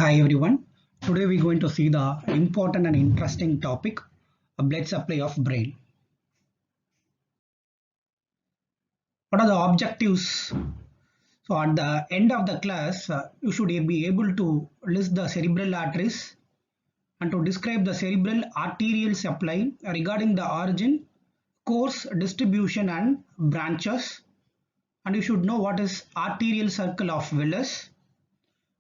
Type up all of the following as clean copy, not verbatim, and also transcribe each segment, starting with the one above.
Hi everyone. Today we're going to see the important and interesting topic, a blood supply of brain. What are the objectives? So at the end of the class, you should be able to list the cerebral arteries and to describe the cerebral arterial supply regarding the origin, course, distribution and branches. And you should know what is arterial circle of Willis.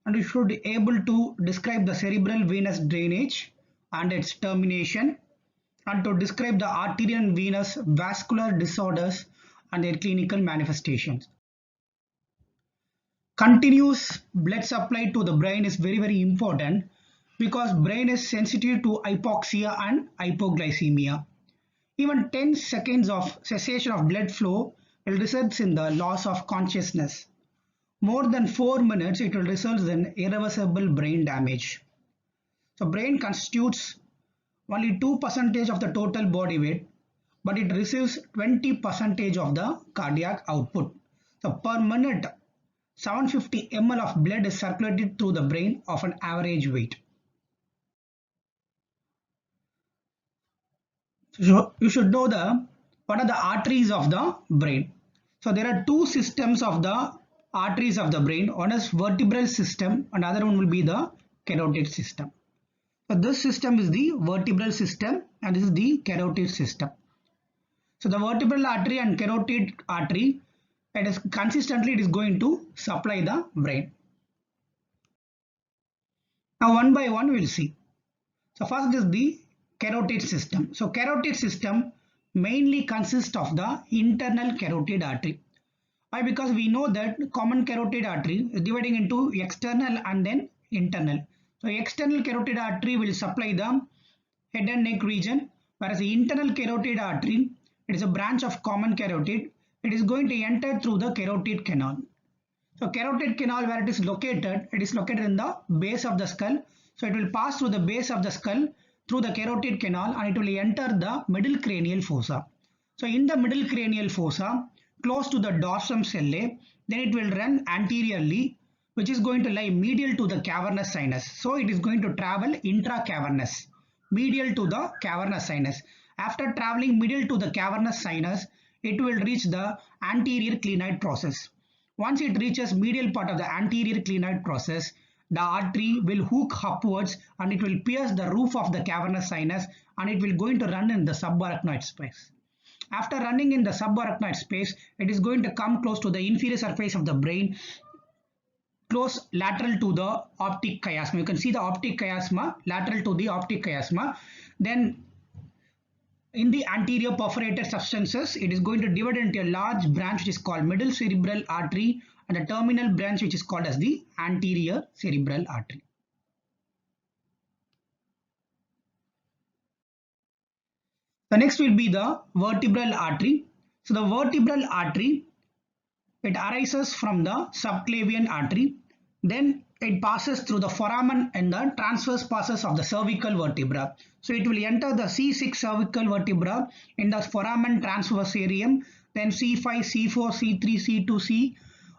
And you should be able to describe the cerebral venous drainage and its termination and to describe the arterial and venous vascular disorders and their clinical manifestations. Continuous blood supply to the brain is very important because brain is sensitive to hypoxia and hypoglycemia. Even 10 seconds of cessation of blood flow will result in the loss of consciousness. More than 4 minutes, it will result in irreversible brain damage. So brain constitutes only 2% of the total body weight, but it receives 20% of the cardiac output. So per minute, 750 ml of blood is circulated through the brain of an average weight. So you should know what are the arteries of the brain. So there are two systems of the arteries of the brain. One is vertebral system and other one will be the carotid system. So this system is the vertebral system and this is the carotid system. So the vertebral artery and carotid artery, it is going to supply the brain. Now one by one we will see. So first is the carotid system. So carotid system mainly consists of the internal carotid artery. Why? Because we know that common carotid artery is dividing into external and then internal. So external carotid artery will supply the head and neck region, whereas the internal carotid artery, it is a branch of common carotid. It is going to enter through the carotid canal. So carotid canal, where it is located in the base of the skull. So it will pass through the base of the skull through the carotid canal and it will enter the middle cranial fossa. So in the middle cranial fossa, close to the dorsum sellae, then it will run anteriorly, which is going to lie medial to the cavernous sinus. So it is going to travel intracavernous, medial to the cavernous sinus. After traveling medial to the cavernous sinus, it will reach the anterior clinoid process. Once it reaches medial part of the anterior clinoid process, the artery will hook upwards and it will pierce the roof of the cavernous sinus and it will going to run in the subarachnoid space. After running in the subarachnoid space, it is going to come close to the inferior surface of the brain, close lateral to the optic chiasma. You can see the optic chiasma, lateral to the optic chiasma. Then in the anterior perforated substances, it is going to divide into a large branch which is called middle cerebral artery and a terminal branch which is called as the anterior cerebral artery. The next will be the vertebral artery. So the vertebral artery, it arises from the subclavian artery. Then it passes through the foramen and the transverse passes of the cervical vertebra. So it will enter the C6 cervical vertebra in the foramen transversarium, then C5, C4, C3, C2,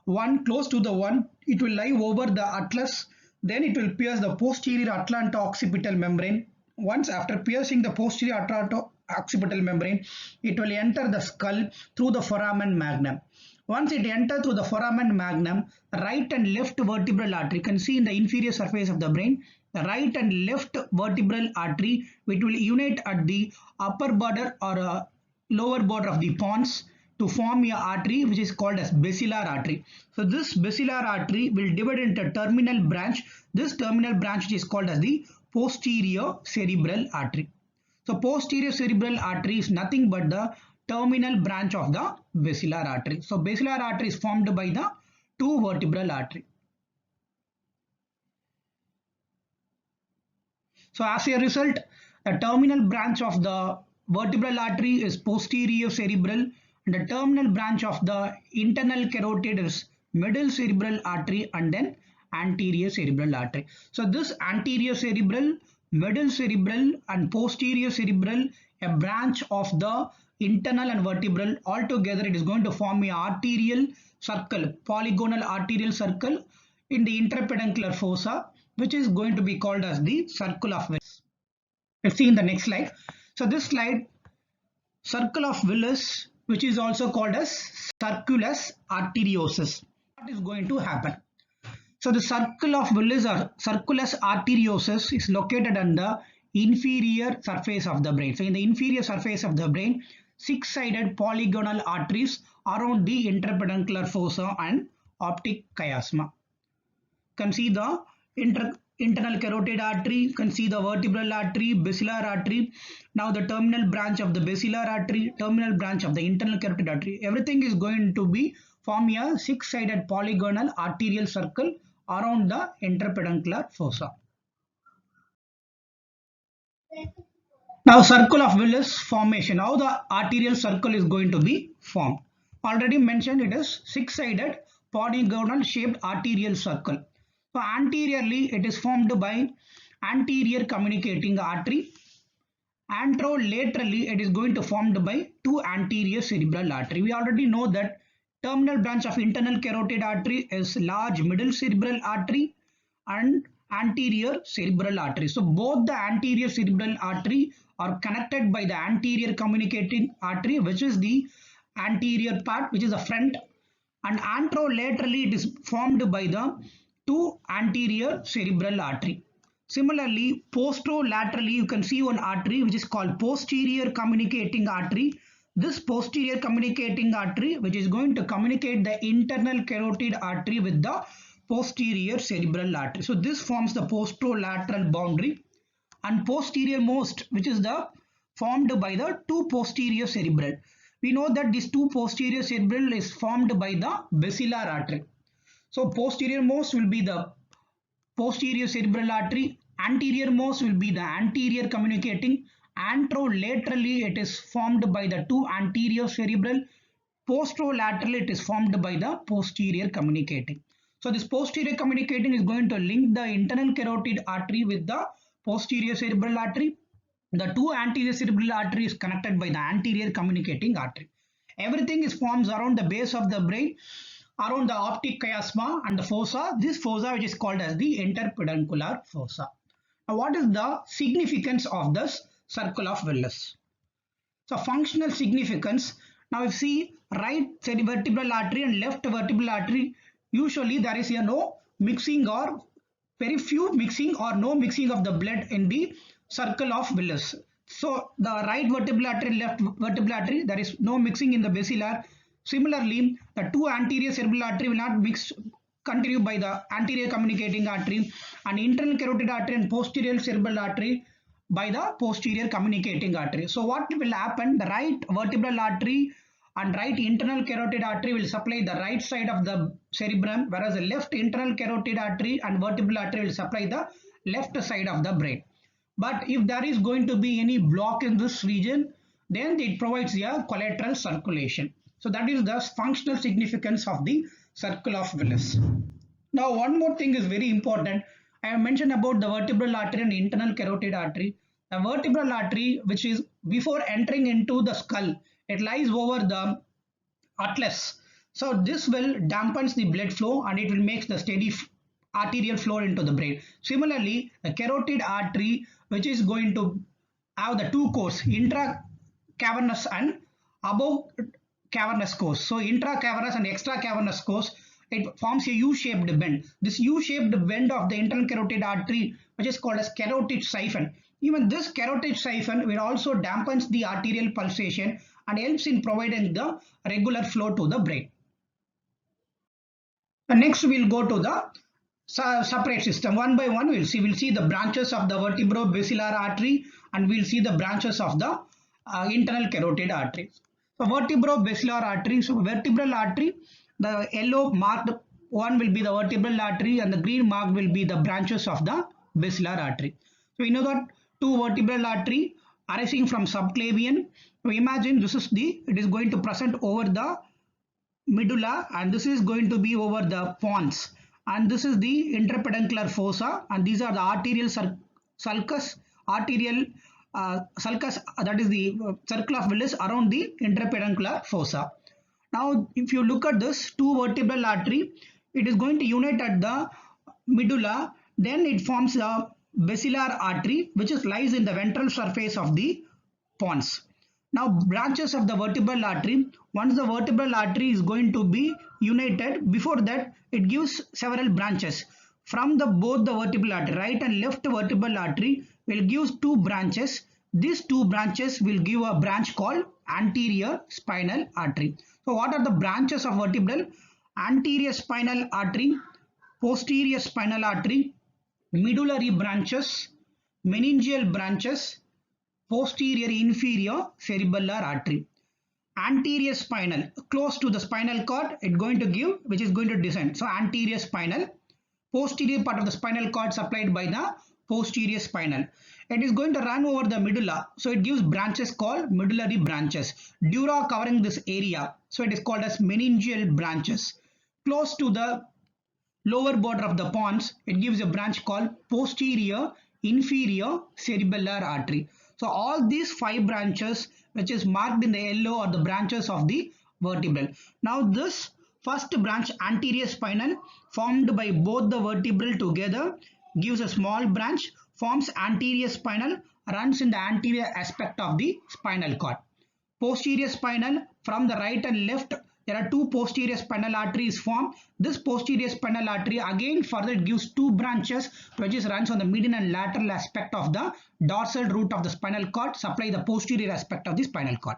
C1, close to the 1. It will lie over the atlas. Then it will pierce the posterior atlanto-occipital membrane. Once after piercing the posterior atlanto-occipital membrane, it will enter the skull through the foramen magnum. Once it enters through the foramen magnum, right and left vertebral artery, you can see in the inferior surface of the brain, the right and left vertebral artery, which will unite at the upper border or lower border of the pons to form a artery which is called as basilar artery. So this basilar artery will divide into a terminal branch. This terminal branch is called as the posterior cerebral artery. So posterior cerebral artery is nothing but the terminal branch of the basilar artery. So basilar artery is formed by the two vertebral artery. So as a result, the terminal branch of the vertebral artery is posterior cerebral and the terminal branch of the internal carotid is middle cerebral artery and then anterior cerebral artery. So this anterior cerebral, middle cerebral and posterior cerebral, a branch of the internal and vertebral, altogether it is going to form a arterial circle, polygonal arterial circle in the interpeduncular fossa. which is going to be called as the circle of Willis. Let's see in the next slide. So this slide, circle of Willis, which is also called as circulus arteriosus. What is going to happen? So the circle of Willis or circulus arteriosus is located on the inferior surface of the brain. So in the inferior surface of the brain, six-sided polygonal arteries around the interpeduncular fossa and optic chiasma. You can see the internal carotid artery, you can see the vertebral artery, basilar artery. Now the terminal branch of the basilar artery, terminal branch of the internal carotid artery. Everything is going to be form a six-sided polygonal arterial circle around the interpeduncular fossa. Now circle of Willis formation, how the arterial circle is going to be formed. Already mentioned, it is six-sided polygonal shaped arterial circle. So anteriorly it is formed by anterior communicating artery. Anterolaterally it is going to formed by two anterior cerebral artery. We already know that terminal branch of internal carotid artery is large middle cerebral artery and anterior cerebral artery. So both the anterior cerebral artery are connected by the anterior communicating artery, which is the anterior part, which is the front, and anterolaterally it is formed by the two anterior cerebral artery. Similarly, posterolaterally you can see one artery which is called posterior communicating artery. This posterior communicating artery, which is going to communicate the internal carotid artery with the posterior cerebral artery. So this forms the posterolateral boundary, and posterior most, which is the formed by the two posterior cerebral. We know that this two posterior cerebral is formed by the basilar artery. So posterior most will be the posterior cerebral artery, anterior most will be the anterior communicating, anterolaterally it is formed by the two anterior cerebral, posterolaterally it is formed by the posterior communicating. So this posterior communicating is going to link the internal carotid artery with the posterior cerebral artery. The two anterior cerebral artery is connected by the anterior communicating artery. Everything is forms around the base of the brain, around the optic chiasma and the fossa. This fossa which is called as the interpeduncular fossa. Now what is the significance of this circle of Willis? So functional significance. Now if you see right vertebral artery and left vertebral artery, usually there is no mixing or very few mixing or no mixing of the blood in the circle of Willis. So the right vertebral artery, left vertebral artery, there is no mixing in the basilar. Similarly, the two anterior cerebral artery will not mix, continue by the anterior communicating artery, and internal carotid artery and posterior cerebral artery by the posterior communicating artery. So what will happen? The right vertebral artery and right internal carotid artery will supply the right side of the cerebrum, whereas the left internal carotid artery and vertebral artery will supply the left side of the brain. But if there is going to be any block in this region, then it provides a collateral circulation. So that is the functional significance of the circle of Willis. Now one more thing is very important. I have mentioned about the vertebral artery and internal carotid artery. The vertebral artery, which is before entering into the skull, it lies over the atlas. So this will dampens the blood flow and it will make the steady arterial flow into the brain. Similarly, the carotid artery, which is going to have the two cores, intracavernous and above cavernous course. So intracavernous and extracavernous course, it forms a U-shaped bend. This U-shaped bend of the internal carotid artery, which is called as carotid siphon. Even this carotid siphon will also dampens the arterial pulsation and helps in providing the regular flow to the brain. Next we'll go to the separate system. One by one we'll see the branches of the vertebro-basilar artery and we'll see the branches of the internal carotid artery. So vertebro-basilar artery, so vertebral artery, the yellow marked one will be the vertebral artery and the green mark will be the branches of the basilar artery. So we know that two vertebral artery arising from subclavian. So imagine this is it is going to present over the medulla and this is going to be over the pons, and this is the interpeduncular fossa, and these are the arterial sulcus, sulcus, that is the circle of Willis around the interpeduncular fossa. Now if you look at this two vertebral artery, it is going to unite at the medulla Then it forms a basilar artery which lies in the ventral surface of the pons. Now branches of the vertebral artery, once the vertebral artery is going to be united, before that it gives several branches. From the both the vertebral artery, right and left vertebral artery will give two branches. These two branches will give a branch called anterior spinal artery. So what are the branches of vertebral? Anterior spinal artery, posterior spinal artery, medullary branches, meningeal branches, posterior inferior cerebellar artery. Anterior spinal, close to the spinal cord, it going to give, which is going to descend. So anterior spinal, posterior part of the spinal cord supplied by the posterior spinal. It is going to run over the medulla. So it gives branches called medullary branches. Dura covering this area. So it is called as meningeal branches. Close to the lower border of the pons, it gives a branch called posterior inferior cerebellar artery. So all these 5 branches which is marked in the yellow are the branches of the vertebral. Now this first branch, anterior spinal, formed by both the vertebrae together, gives a small branch, forms anterior spinal, runs in the anterior aspect of the spinal cord. Posterior spinal, from the right and left, there are 2 posterior spinal arteries formed. This posterior spinal artery again further gives 2 branches which is runs on the median and lateral aspect of the dorsal root of the spinal cord, supply the posterior aspect of the spinal cord.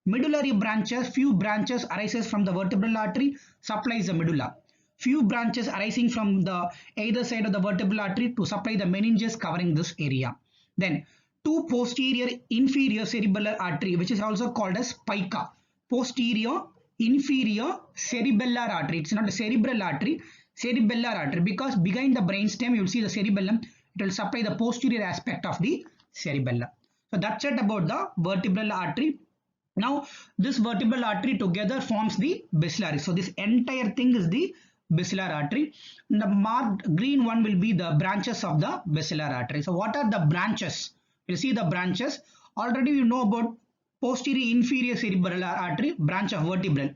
Medullary branches, few branches arises from the vertebral artery, supplies the medulla. Few branches arising from the either side of the vertebral artery to supply the meninges covering this area. Then 2 posterior inferior cerebellar artery, which is also called as pica. Posterior inferior cerebellar artery. It's not a cerebral artery, cerebellar artery, because behind the brainstem you will see the cerebellum. It will supply the posterior aspect of the cerebellum. So that's it about the vertebral artery. Now this vertebral artery together forms the basilar. So this entire thing is the basilar artery. The marked green one will be the branches of the basilar artery. So what are the branches? You see the branches. Already you know about posterior inferior cerebellar artery, branch of vertebral.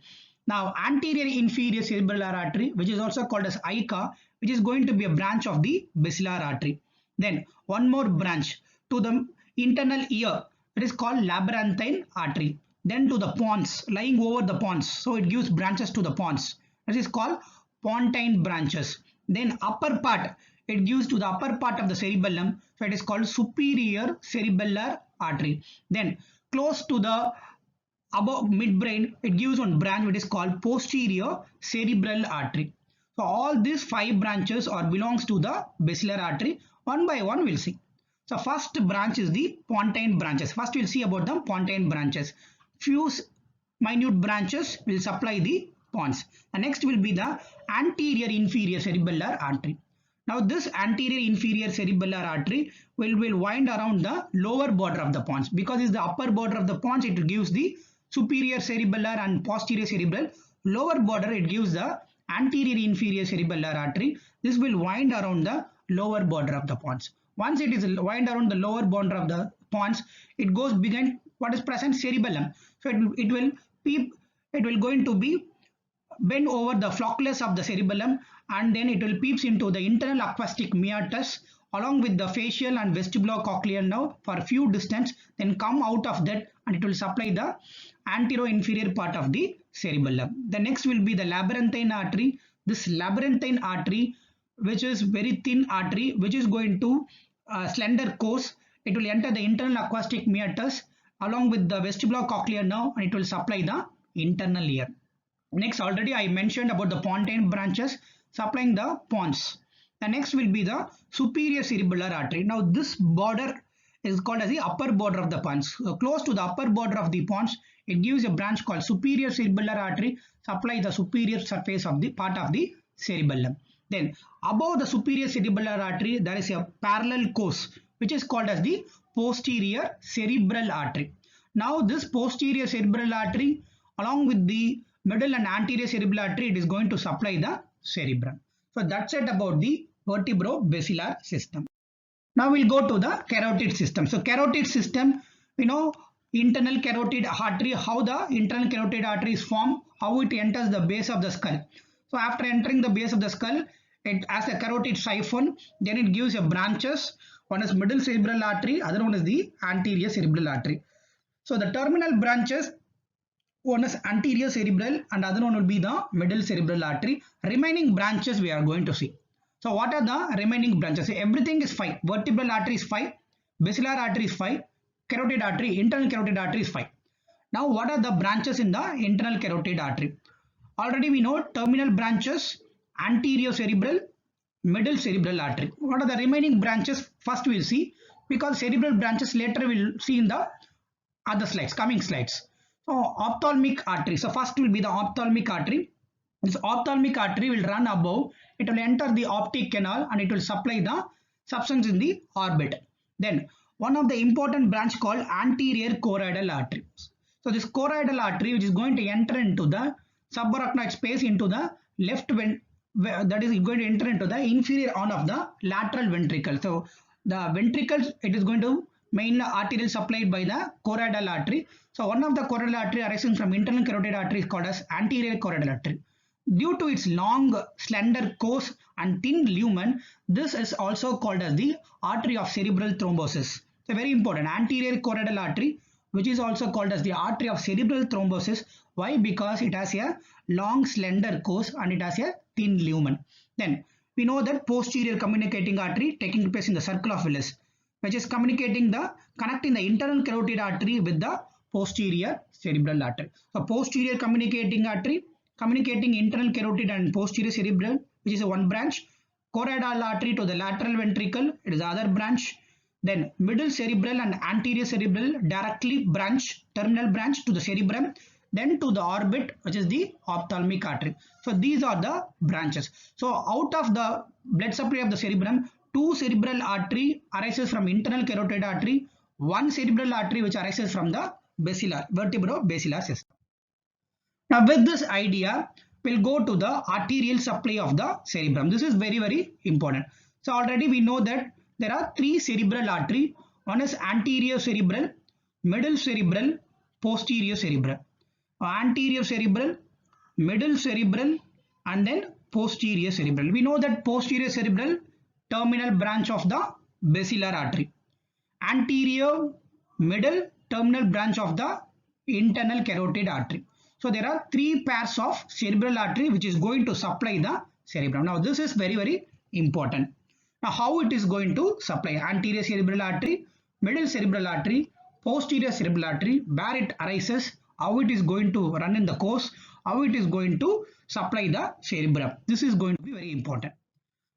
Now anterior inferior cerebellar artery, which is also called as ICA, which is going to be a branch of the basilar artery. Then one more branch to the internal ear, it is called labyrinthine artery. Then to the pons, lying over the pons, so it gives branches to the pons. This is called pontine branches. Then upper part, it gives to the upper part of the cerebellum, so it is called superior cerebellar artery. Then close to the above midbrain, it gives one branch which is called posterior cerebral artery. So all these 5 branches or belongs to the basilar artery. One by one we'll see. So first branch is the pontine branches. First we'll see about the pontine branches. Few minute branches will supply the pons. The next will be the anterior inferior cerebellar artery. Now this anterior inferior cerebellar artery will wind around the lower border of the pons, because it's the upper border of the pons, it gives the superior cerebellar and posterior cerebral. Lower border, it gives the anterior inferior cerebellar artery. This will wind around the lower border of the pons. Once it is wind around the lower border of the pons, it goes behind what is present cerebellum. So it will going to be bend over the flocculus of the cerebellum, and then it will peeps into the internal acoustic meatus along with the facial and vestibulocochlear nerve for a few distance, then come out of that and it will supply the anterior-inferior part of the cerebellum. The next will be the labyrinthine artery. This labyrinthine artery, which is very thin artery, which is going to slender course, it will enter the internal acoustic meatus along with the vestibulocochlear nerve, and it will supply the internal ear. Next, already I mentioned about the pontine branches supplying the pons. The next will be the superior cerebellar artery. Now this border is called as the upper border of the pons. So close to the upper border of the pons, it gives a branch called superior cerebellar artery, supply the superior surface of the part of the cerebellum. Then above the superior cerebellar artery, there is a parallel course which is called as the posterior cerebral artery. Now this posterior cerebral artery along with the middle and anterior cerebral artery, it is going to supply the cerebrum. So that's it about the vertebro-basilar system. Now we'll go to the carotid system. So carotid system, we know internal carotid artery, how the internal carotid artery is formed, how it enters the base of the skull. So after entering the base of the skull, It as a carotid siphon, then it gives a branches. One is middle cerebral artery, other one is the anterior cerebral artery. So the terminal branches, one is anterior cerebral and other one will be the middle cerebral artery. Remaining branches we are going to see. So what are the remaining branches? So everything is 5. Vertebral artery is 5, basilar artery is 5, carotid artery, internal carotid artery is 5. Now what are the branches in the internal carotid artery? Already we know terminal branches, anterior cerebral, middle cerebral artery. What are the remaining branches? First we will see, because cerebral branches later we will see in the other slides, coming slides. So ophthalmic artery. So first will be the ophthalmic artery. This ophthalmic artery will run above. It will enter the optic canal and it will supply the substance in the orbit. Then one of the important branch called anterior choroidal artery. So this choroidal artery which is going to enter into the subarachnoid space into the left that is going to enter into the inferior horn of the lateral ventricle. So the ventricles, it is going to mainly arterial supplied by the choroidal artery. So one of the choroidal artery arising from internal carotid artery is called as anterior choroidal artery. Due to its long, slender course and thin lumen, this is also called as the artery of cerebral thrombosis. So very important, anterior choroidal artery, which is also called as the artery of cerebral thrombosis. Why? Because it has a long, slender course and it has a thin lumen. Then we know that posterior communicating artery taking place in the circle of Willis, which is connecting the internal carotid artery with the posterior cerebral artery. So posterior communicating artery communicating internal carotid and posterior cerebral, which is one branch. Choroidal artery to the lateral ventricle, it is the other branch. Then middle cerebral and anterior cerebral directly branch, terminal branch to the cerebrum, then to the orbit, which is the ophthalmic artery. So these are the branches. So out of the blood supply of the cerebrum, 2 cerebral artery arises from internal carotid artery, 1 cerebral artery which arises from the basilar, vertebro-basilar system. Now with this idea, we'll go to the arterial supply of the cerebrum. This is very, very important. So already we know that there are 3 cerebral artery. One is anterior cerebral, middle cerebral, posterior cerebral. Anterior cerebral, middle cerebral, and then posterior cerebral. We know that posterior cerebral, terminal branch of the basilar artery. Anterior, middle, terminal branch of the internal carotid artery. So there are 3 pairs of cerebral artery which is going to supply the cerebrum. Now this is very, very important. Now how it is going to supply? Anterior cerebral artery, middle cerebral artery, posterior cerebral artery, where it arises, how it is going to run in the course, how it is going to supply the cerebrum. This is going to be very important.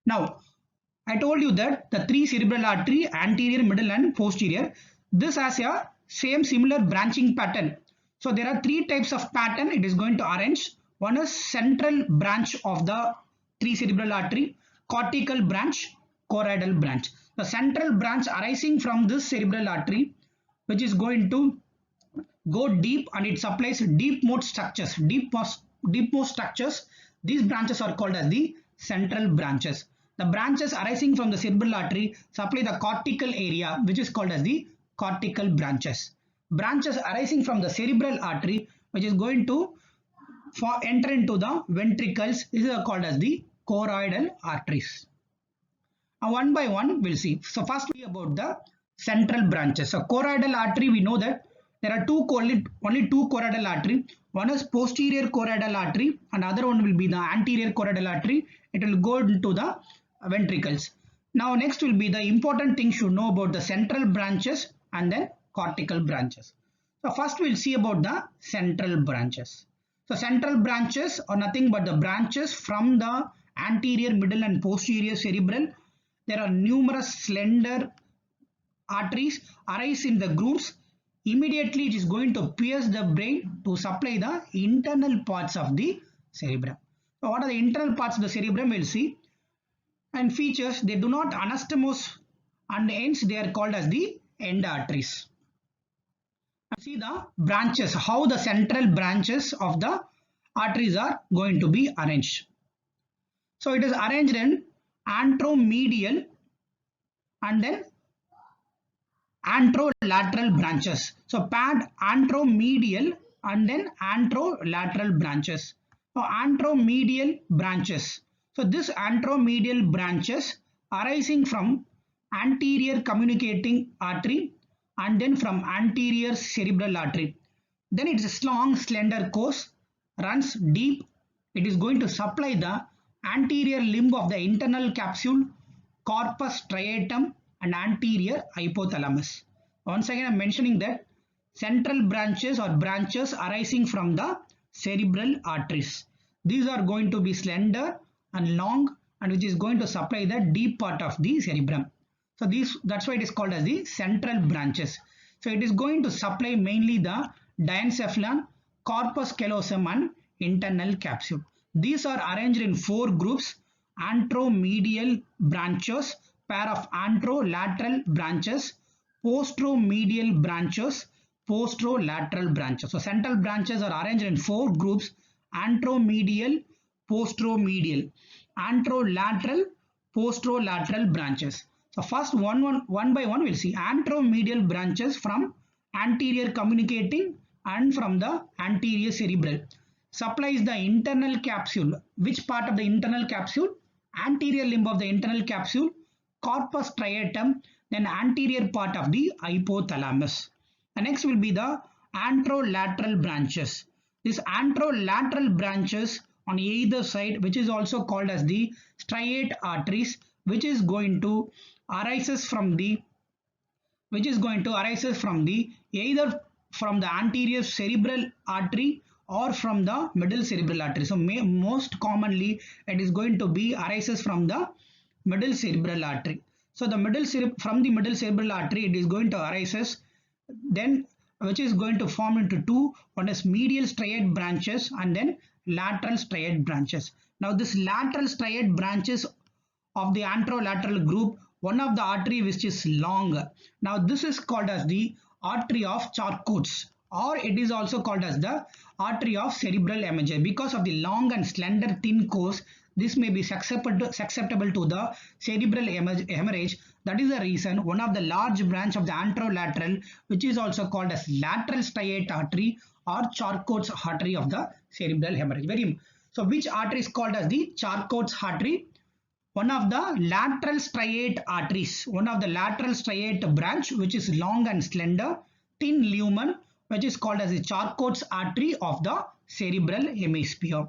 Now I told you that the 3 cerebral artery, anterior, middle and posterior, this has a similar branching pattern. So there are 3 types of pattern it is going to arrange. One is central branch of the 3 cerebral artery, cortical branch, choroidal branch. The central branch arising from this cerebral artery, which is going to go deep and it supplies deepmost structures. Deepmost structures, these branches are called as the central branches. The branches arising from the cerebral artery supply the cortical area, which is called as the cortical branches. Branches arising from the cerebral artery, which is going to enter into the ventricles, this is called as the choroidal arteries. Now one by one we'll see. So first we about the central branches. So choroidal artery, we know that there are only two choroidal artery. One is posterior choroidal artery and other one will be the anterior choroidal artery. It will go into the ventricles. Now next will be the important things you know about the central branches and then cortical branches. So first we'll see about the central branches. So central branches are nothing but the branches from the anterior, middle and posterior cerebral. There are numerous slender arteries arise in the grooves. Immediately it is going to pierce the brain to supply the internal parts of the cerebrum. So what are the internal parts of the cerebrum? We'll see. And features, they do not anastomose and hence they are called as the end arteries. And see the branches, how the central branches of the arteries are going to be arranged. So it is arranged in anteromedial and then anterolateral branches. So paired anteromedial and then anterolateral branches. So anteromedial branches. So this anteromedial branches arising from anterior communicating artery and then from anterior cerebral artery. Then it is a long slender course, runs deep. It is going to supply the anterior limb of the internal capsule, corpus striatum and anterior hypothalamus. Once again I am mentioning that central branches or branches arising from the cerebral arteries. These are going to be slender and long and which is going to supply the deep part of the cerebrum. So that's why it is called as the central branches. So it is going to supply mainly the diencephalon, corpus callosum and internal capsule. These are arranged in 4 groups: anteromedial branches, pair of anterolateral branches, posteromedial branches, posterolateral branches. So central branches are arranged in 4 groups: anteromedial, posteromedial, anterolateral, posterolateral branches. So first one by one we'll see anteromedial branches from anterior communicating and from the anterior cerebral. Supplies the internal capsule. Which part of the internal capsule? Anterior limb of the internal capsule, corpus striatum, then anterior part of the hypothalamus. The next will be the anterolateral branches. These anterolateral branches on either side, which is also called as the striate arteries, which is going to arises from the either from the anterior cerebral artery or from the middle cerebral artery. So most commonly it is going to be arises from the middle cerebral artery. So from the middle cerebral artery it is going to arises, then which is going to form into 2. One is medial striate branches and then lateral striate branches. Now this lateral striate branches of the anterolateral group, one of the artery which is long. Now this is called as the artery of Charcot's, or it is also called as the artery of cerebral hemorrhage. Because of the long and slender thin course, this may be susceptible to the cerebral hemorrhage. That is the reason one of the large branch of the anterolateral, which is also called as lateral striate artery or Charcot's artery of the cerebral hemorrhage. So which artery is called as the Charcot's artery? One of the lateral striate arteries, one of the lateral striate branch which is long and slender, thin lumen, which is called as the Charcot's artery of the cerebral hemisphere.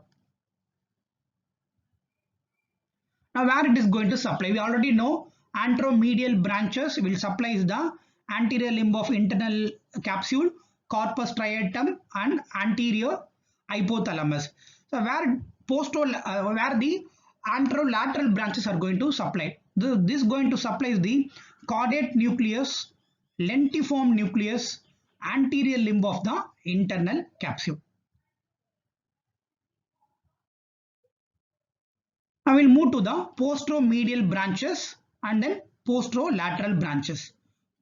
Now where it is going to supply? We already know anteromedial branches will supply the anterior limb of internal capsule, corpus striatum and anterior hypothalamus. So where the anterolateral branches are going to supply. This is going to supply the caudate nucleus, lentiform nucleus, anterior limb of the internal capsule. Now we'll move to the posteromedial branches and then posterolateral branches.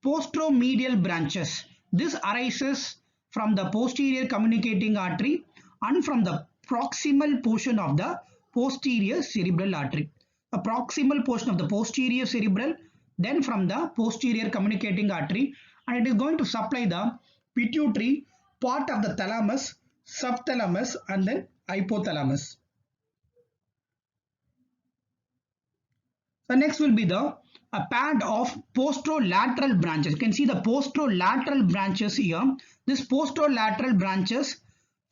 Posteromedial branches. This arises from the posterior communicating artery and from the proximal portion of the posterior cerebral artery. The proximal portion of the posterior cerebral, then from the posterior communicating artery, and it is going to supply the pituitary, part of the thalamus, subthalamus and then hypothalamus. So next will be a pad of posterolateral branches. You can see the posterolateral branches here. This posterolateral branches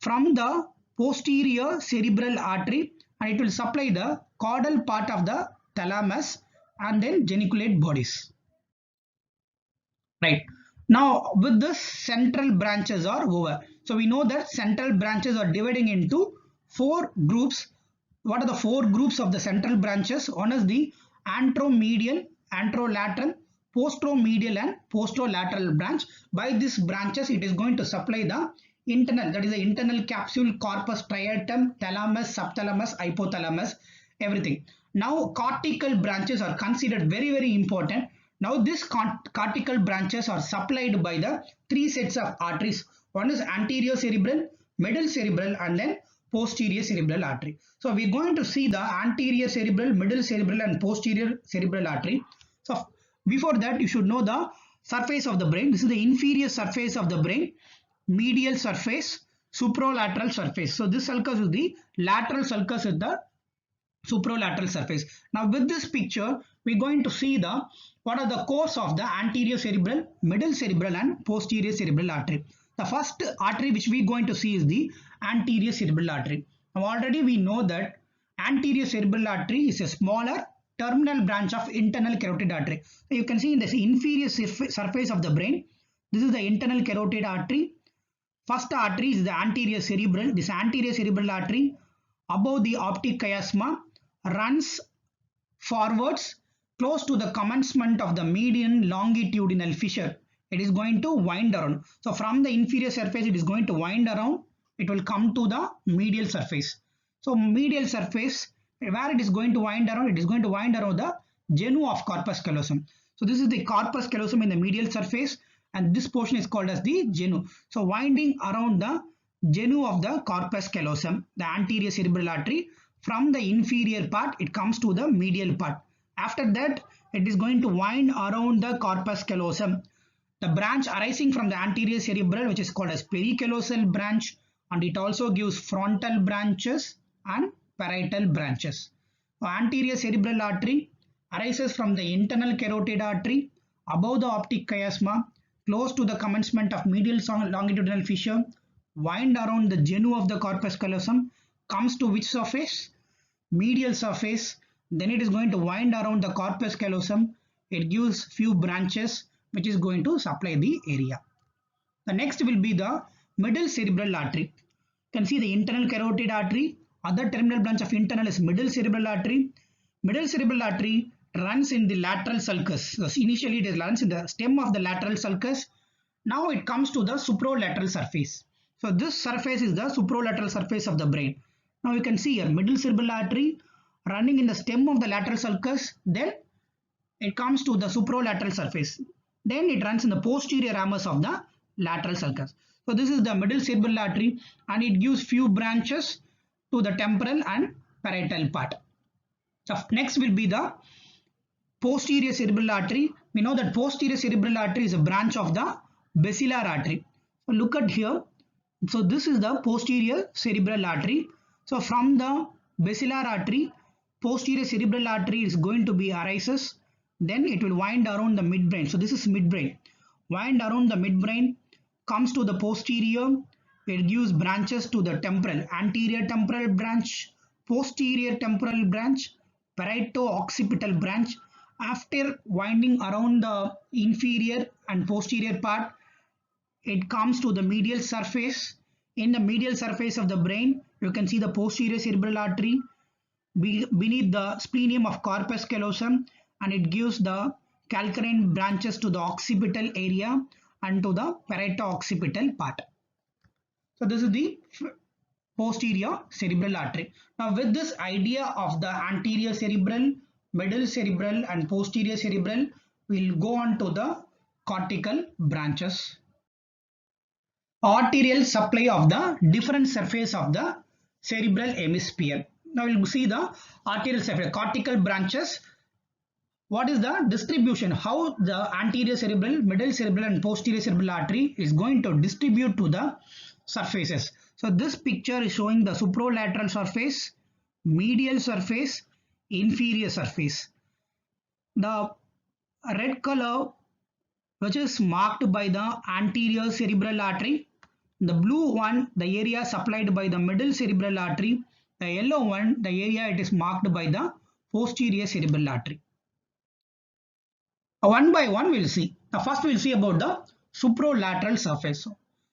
from the posterior cerebral artery, and it will supply the caudal part of the thalamus and then geniculate bodies. Right. Now with this, central branches are over. So we know that central branches are dividing into 4 groups. What are the 4 groups of the central branches? One is the anteromedial, anterolateral, posteromedial and posterolateral branch. By these branches it is going to supply the internal, that is the internal capsule, corpus striatum, thalamus, subthalamus, hypothalamus, everything. Now cortical branches are considered very important. Now these cortical branches are supplied by the 3 sets of arteries. One is anterior cerebral, middle cerebral and then posterior cerebral artery. So we are going to see the anterior cerebral, middle cerebral and posterior cerebral artery. So before that you should know the surface of the brain. This is the inferior surface of the brain, medial surface, supralateral surface. So this sulcus is the lateral sulcus is the supralateral surface. Now with this picture, we're going to see the what are the cores of the anterior cerebral, middle cerebral and posterior cerebral artery. The first artery which we're going to see is the anterior cerebral artery. Now already we know that anterior cerebral artery is a smaller terminal branch of internal carotid artery. So you can see in the inferior surface of the brain, this is the internal carotid artery. First artery is the anterior cerebral. This anterior cerebral artery above the optic chiasma runs forwards close to the commencement of the median longitudinal fissure. It is going to wind around. So from the inferior surface, it is going to wind around. It will come to the medial surface. So medial surface, where it is going to wind around, it is going to wind around the genu of corpus callosum. So this is the corpus callosum in the medial surface, and this portion is called as the genu. So winding around the genu of the corpus callosum, the anterior cerebral artery, from the inferior part, it comes to the medial part. After that, it is going to wind around the corpus callosum. The branch arising from the anterior cerebral, which is called as pericallosal branch, and it also gives frontal branches and parietal branches. So anterior cerebral artery arises from the internal carotid artery above the optic chiasma, close to the commencement of medial longitudinal fissure, wind around the genu of the corpus callosum, comes to which surface? Medial surface. Then it is going to wind around the corpus callosum. It gives few branches which is going to supply the area. The next will be the middle cerebral artery. You can see the internal carotid artery. Other terminal branch of internal is middle cerebral artery. Middle cerebral artery runs in the lateral sulcus. So initially it runs in the stem of the lateral sulcus. Now it comes to the supralateral surface. So this surface is the supralateral surface of the brain. Now you can see here middle cerebral artery running in the stem of the lateral sulcus. Then it comes to the supralateral surface. Then it runs in the posterior ramus of the lateral sulcus. So this is the middle cerebral artery, and it gives few branches to the temporal and parietal part. So next will be the posterior cerebral artery. We know that posterior cerebral artery is a branch of the basilar artery. So look at here. So this is the posterior cerebral artery. So from the basilar artery, posterior cerebral artery is going to be arises. Then it will wind around the midbrain. So this is midbrain. Wind around the midbrain, comes to the posterior. It gives branches to the temporal, anterior temporal branch, posterior temporal branch, parieto-occipital branch. After winding around the inferior and posterior part, it comes to the medial surface. In the medial surface of the brain, you can see the posterior cerebral artery beneath the splenium of corpus callosum, and it gives the calcarine branches to the occipital area and to the parieto-occipital part. So this is the posterior cerebral artery. Now with this idea of the anterior cerebral, middle cerebral and posterior cerebral, we'll go on to the cortical branches. Arterial supply of the different surface of the cerebral hemisphere. Now we'll see the arterial surface, cortical branches. What is the distribution? How the anterior cerebral, middle cerebral and posterior cerebral artery is going to distribute to the surfaces. So this picture is showing the supralateral surface, medial surface, inferior surface. The red color, which is marked by the anterior cerebral artery. The blue one, the area supplied by the middle cerebral artery. The yellow one, the area it is marked by the posterior cerebral artery. One by one we'll see. Now first we'll see about the supralateral surface.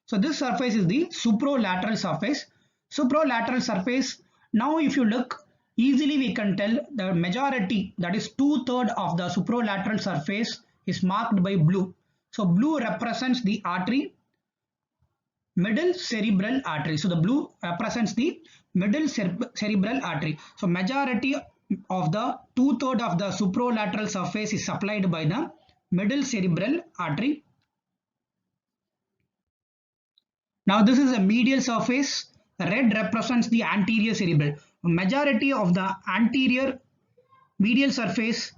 So this surface is the supralateral surface. Supralateral surface, now if you look, easily we can tell the majority, that is 2/3 of the supralateral surface is marked by blue. So blue represents the artery, middle cerebral artery. So the blue represents the middle cerebral artery. So majority of the 2/3 of the supralateral surface is supplied by the middle cerebral artery. Now this is a medial surface. Red represents the anterior cerebral. Majority of the anterior medial surface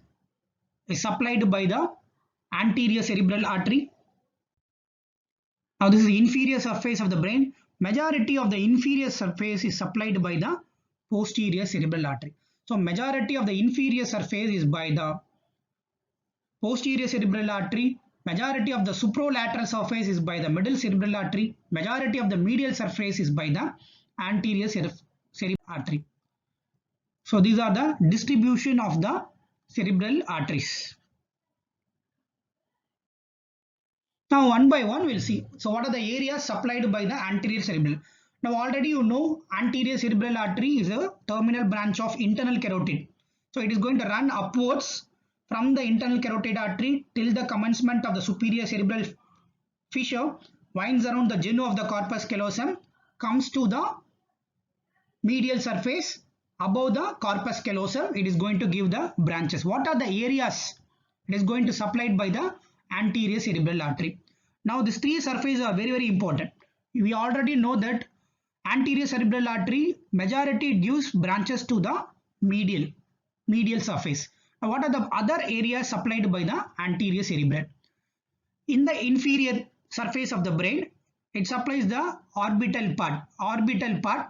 is supplied by the anterior cerebral artery. Now this is the inferior surface of the brain. Majority of the inferior surface is supplied by the posterior cerebral artery. So majority of the inferior surface is by the posterior cerebral artery, majority of the supralateral surface is by the middle cerebral artery, majority of the medial surface is by the anterior cerebral artery. So these are the distribution of the cerebral arteries. Now one by one we'll see. So what are the areas supplied by the anterior cerebral? Now already you know anterior cerebral artery is a terminal branch of internal carotid. So it is going to run upwards from the internal carotid artery till the commencement of the superior cerebral fissure, winds around the genu of the corpus callosum, comes to the medial surface. Above the corpus callosum, it is going to give the branches. What are the areas it is going to supplied by the anterior cerebral artery? Now these three surfaces are very important. We already know that anterior cerebral artery majority gives branches to the medial surface. Now what are the other areas supplied by the anterior cerebral? In the inferior surface of the brain, it supplies the orbital part.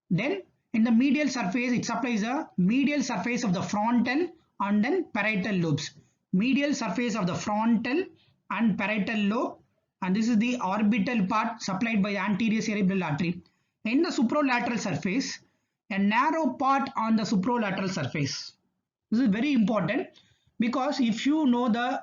Then in the medial surface, it supplies the medial surface of the frontal and then parietal lobes. Medial surface of the frontal and parietal lobe, and this is the orbital part supplied by the anterior cerebral artery. In the supralateral surface, a narrow part on the supralateral surface. This is very important because if you know the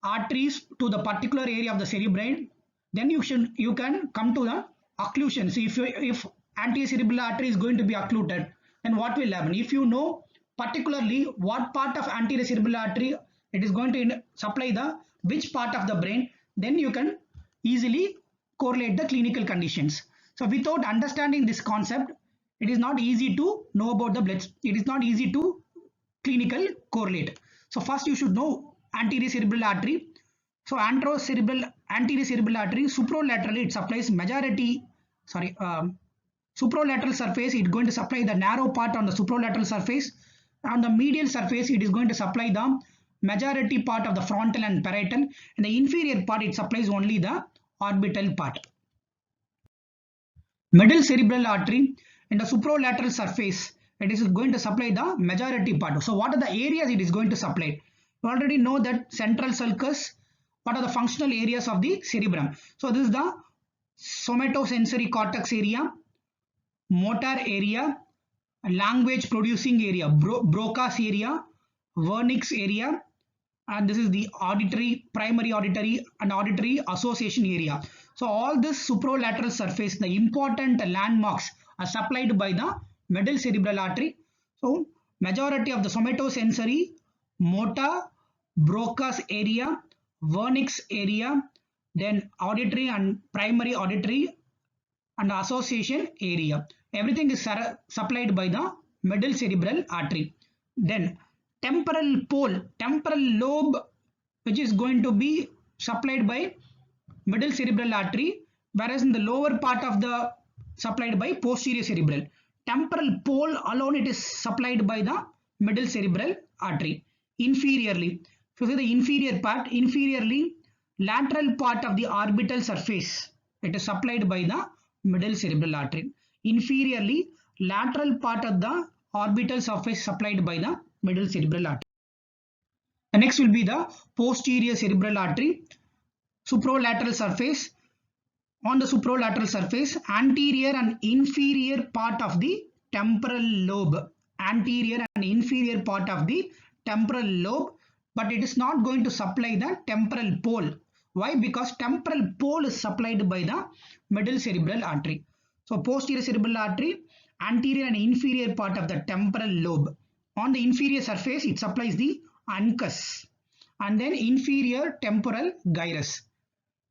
arteries to the particular area of the cerebrum, then you can come to the occlusion. So if anterior cerebral artery is going to be occluded, then what will happen? If you know particularly what part of anterior cerebral artery it is going to supply the which part of the brain, then you can easily correlate the clinical conditions. So without understanding this concept, it is not easy to know about the blood. It is not easy to clinical correlate. So first you should know anterior cerebral artery. So anterior cerebral artery supralaterally it supplies supralateral surface, it is going to supply the narrow part on the supralateral surface. On the medial surface, it is going to supply the majority part of the frontal and parietal. In the inferior part, it supplies only the orbital part. Middle cerebral artery in the supralateral surface, it is going to supply the majority part. So what are the areas it is going to supply? You already know that central sulcus, what are the functional areas of the cerebrum? So this is the somatosensory cortex area, motor area, language producing area, Broca's area, Wernicke's area, and this is the primary auditory and auditory association area. So all this supralateral surface, the important landmarks are supplied by the middle cerebral artery. So majority of the somatosensory, motor, Broca's area, Wernicke's area, then auditory and primary auditory and association area. Everything is supplied by the middle cerebral artery. Then temporal lobe, which is going to be supplied by middle cerebral artery, whereas in the lower part of the supplied by posterior cerebral. Temporal pole alone it is supplied by the middle cerebral artery. Inferiorly, so the inferiorly lateral part of the orbital surface, it is supplied by the middle cerebral artery. Inferiorly lateral part of the orbital surface supplied by the middle cerebral artery. The next will be the posterior cerebral artery. Supralateral surface. On the supralateral surface, anterior and inferior part of the temporal lobe. Anterior and inferior part of the temporal lobe, but it is not going to supply the temporal pole. Why? Because temporal pole is supplied by the middle cerebral artery. So posterior cerebral artery, anterior and inferior part of the temporal lobe. On the inferior surface, it supplies the uncus and then inferior temporal gyrus.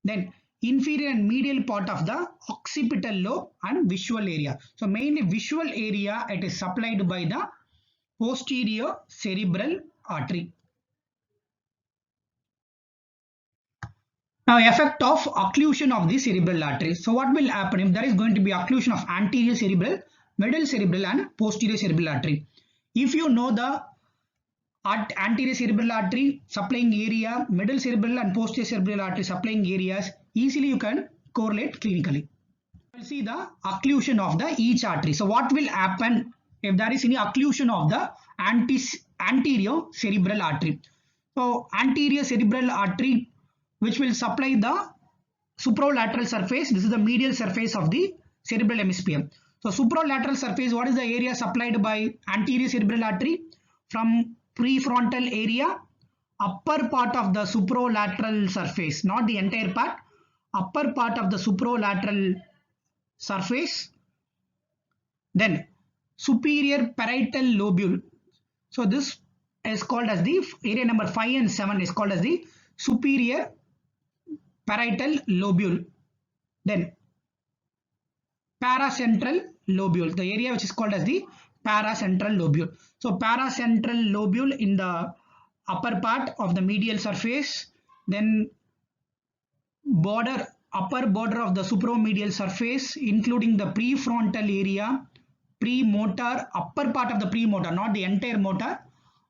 Then inferior and medial part of the occipital lobe and visual area. So mainly visual area, it is supplied by the posterior cerebral artery. Now effect of occlusion of the cerebral artery. So what will happen if there is going to be occlusion of anterior cerebral, middle cerebral and posterior cerebral artery? If you know the anterior cerebral artery supplying area, middle cerebral and posterior cerebral artery supplying areas, easily you can correlate clinically. We will see the occlusion of the each artery. So what will happen if there is any occlusion of the anterior cerebral artery. So anterior cerebral artery, which will supply the supralateral surface. This is the medial surface of the cerebral hemisphere. So supralateral surface, what is the area supplied by anterior cerebral artery? From prefrontal area, upper part of the supralateral surface, not the entire part, upper part of the supralateral surface. Then superior parietal lobule. So this is called as the area number 5 and 7 is called as the superior parietal lobule. Then paracentral lobule, the area which is called as the paracentral lobule. So paracentral lobule in the upper part of the medial surface, then upper border of the supromedial surface, including the prefrontal area, premotor, upper part of the premotor, not the entire motor,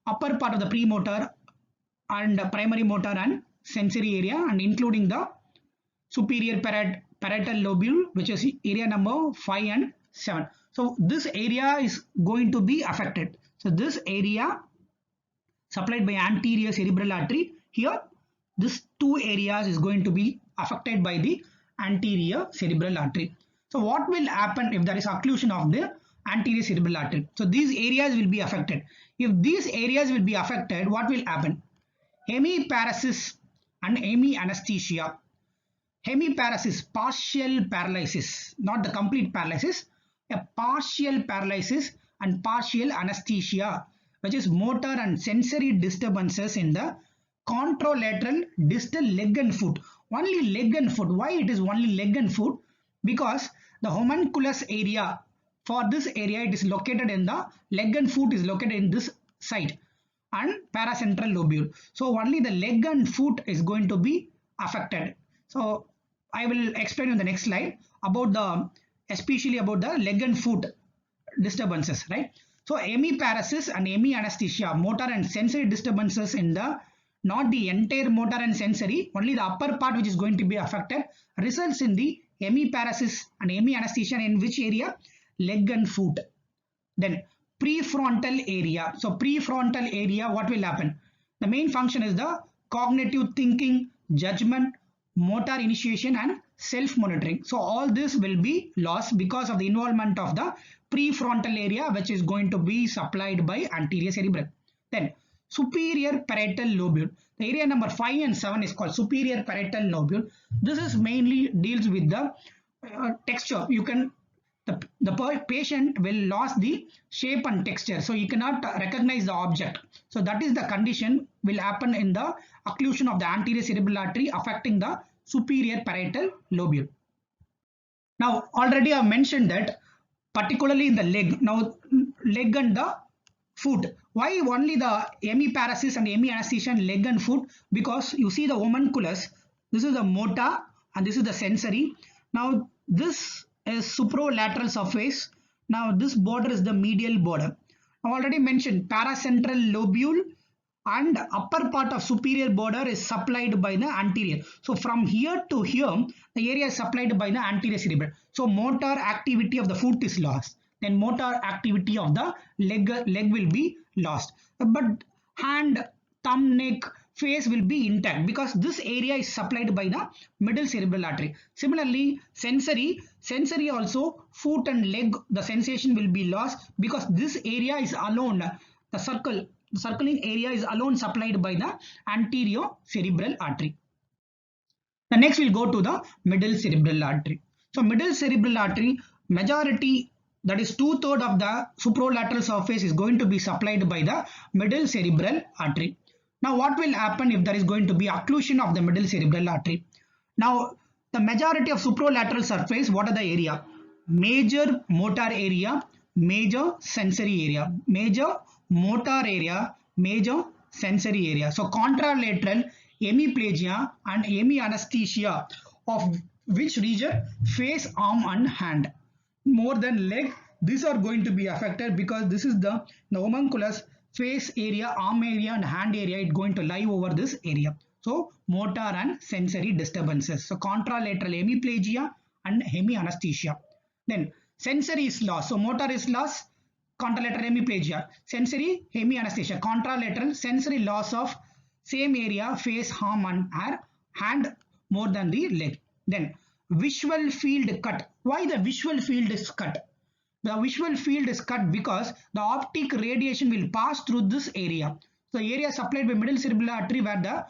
upper part of the premotor and primary motor and sensory area, and including the superior parietal lobule, which is area number 5 and 7. So this area is going to be affected. So this area supplied by anterior cerebral artery, here this two areas is going to be affected by the anterior cerebral artery. So what will happen if there is occlusion of the anterior cerebral artery? So these areas will be affected. If these areas will be affected, what will happen? Hemiparesis and hemianesthesia. Hemiparesis, partial paralysis, not the complete paralysis, a partial paralysis and partial anesthesia, which is motor and sensory disturbances in the contralateral distal leg and foot. Only leg and foot. Why it is only leg and foot? Because the homunculus area, for this area it is located in the leg and foot is located in this side and paracentral lobule. So only the leg and foot is going to be affected. So I will explain in the next slide about especially about the leg and foot disturbances, right? So hemiparesis and hemianesthesia, motor and sensory disturbances in the, not the entire motor and sensory, only the upper part which is going to be affected, results in the hemiparesis and hemianesthesia in which area? Leg and foot. Then prefrontal area. So prefrontal area, what will happen? The main function is the cognitive thinking, judgment, motor initiation and self-monitoring. So all this will be lost because of the involvement of the prefrontal area, which is going to be supplied by anterior cerebral. Then superior parietal lobule. The area number 5 and 7 is called superior parietal lobule. This is mainly deals with the texture. You can the patient will lose the shape and texture, so you cannot recognize the object. So that is the condition will happen in the occlusion of the anterior cerebral artery affecting the superior parietal lobule. Now already I have mentioned that particularly in the leg. Now leg and the foot. Why only the hemiparesis and hemianesthesia in leg and foot? Because you see the homunculus, this is the motor and this is the sensory. Now this is supralateral surface. Now this border is the medial border. I already mentioned paracentral lobule and upper part of superior border is supplied by the anterior. So from here to here, the area is supplied by the anterior cerebral. So motor activity of the foot is lost. Then motor activity of the leg will be lost. But hand, thumb, neck, face will be intact because this area is supplied by the middle cerebral artery. Similarly, sensory also, foot and leg, the sensation will be lost because this area is alone, the circling area is alone supplied by the anterior cerebral artery. The next we'll go to the middle cerebral artery. So middle cerebral artery, majority, that is 2/3 of the supralateral surface is going to be supplied by the middle cerebral artery. Now what will happen if there is going to be occlusion of the middle cerebral artery? Now the majority of supralateral surface, what are the area? Major motor area, major sensory area, major motor area, major sensory area. So contralateral, hemiplegia and hemianesthesia of which region? Face, arm and hand. More than leg, these are going to be affected because this is the homunculus, face area, arm area and hand area, it's going to lie over this area. So motor and sensory disturbances. So contralateral hemiplegia and hemianesthesia. Then sensory is lost. So motor is lost, contralateral hemiplegia, sensory hemianesthesia, contralateral sensory loss of same area, face, arm and hand more than the leg. Then visual field cut. Why the visual field is cut? The visual field is cut because the optic radiation will pass through this area. So the area supplied by middle cerebral artery where the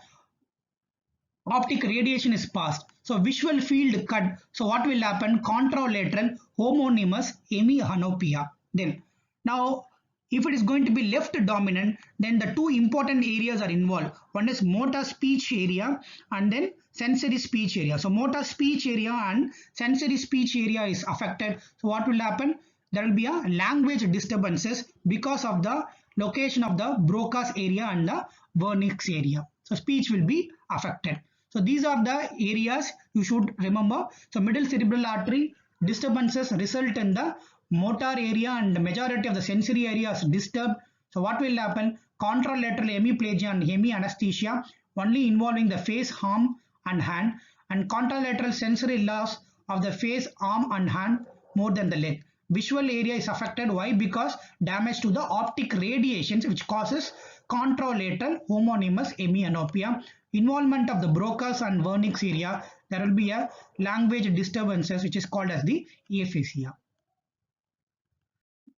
optic radiation is passed. So visual field cut. So what will happen? Contralateral homonymous hemianopia. Then now if it is going to be left dominant, then the two important areas are involved. One is motor speech area and then sensory speech area. So motor speech area and sensory speech area is affected. So what will happen? There will be a language disturbances because of the location of the Broca's area and the Wernicke's area. So speech will be affected. So these are the areas you should remember. So middle cerebral artery disturbances result in the motor area and the majority of the sensory areas disturbed. So what will happen? Contralateral hemiplegia and hemianesthesia only involving the face, arm and hand, and contralateral sensory loss of the face, arm and hand more than the leg. Visual area is affected. Why? Because damage to the optic radiations which causes contralateral homonymous hemianopia. Involvement of the Broca's and Wernicke's area, there will be a language disturbances which is called as the aphasia.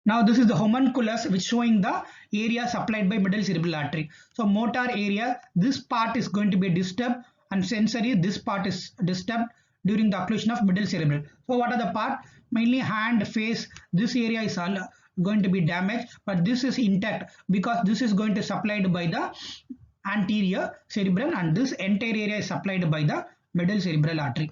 Now this is the homunculus which showing the area supplied by middle cerebral artery. So motor area, this part is going to be disturbed, and sensory, this part is disturbed during the occlusion of middle cerebral. So what are the part? Mainly hand, face, this area is all going to be damaged, but this is intact because this is going to supplied by the anterior cerebral and this entire area is supplied by the middle cerebral artery.